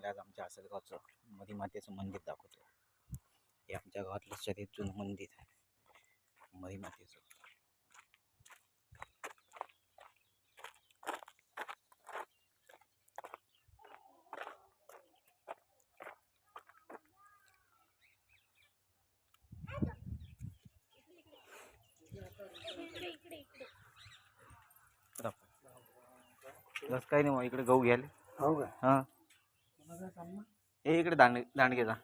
तुम्हाला आज आमच्या आसलगावचं मरीमातेचं मंदिर दाखवतो. हे आमच्या गावातलं सगळ्यात जुनं मंदिर आहे मरीमातेचं. बस काही नाही मग इकडे गहू घ्यायला. हो का? हां हे इकडे दांडगेचा.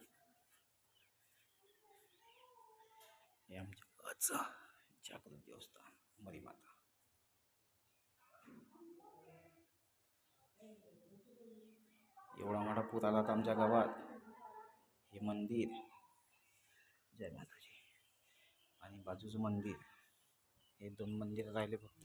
हे आमच्या गावाचं जागृत देवस्थान मरीमाता. एवढा मोठा पूर आला होता आमच्या गावात. हे मंदिर जय माताजी आणि बाजूचं मंदिर, हे दोन मंदिर राहिले फक्त.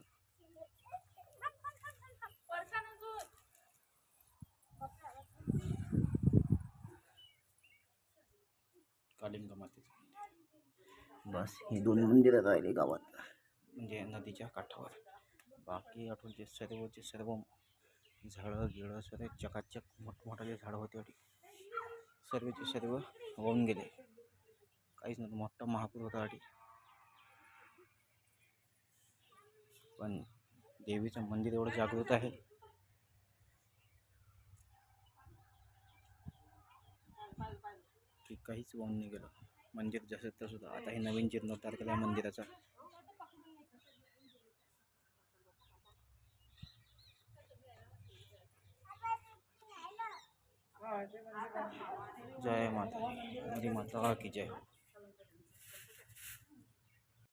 कालिंगा मातेचं मंदिर. बस ही दोन मंदिरं राहिले गावात, म्हणजे नदीच्या काठावर. बाकी आठवणचे सर्वचे सर्व झाडं गिळं सर्व चकाचक मोठमोठाले झाडं होते. सर्वचे सर्व वाहून गेले, काहीच नव्हतं. मोठा महापूर होता आधी. पण देवीचं मंदिर एवढं जागृत आहे की काहीच वाहून नाही गेलं. मंदिर जसं तसं. आता हे नवीन जीर्णोद्धार केला मंदिराचा. जय माता, मेरी माता की जय.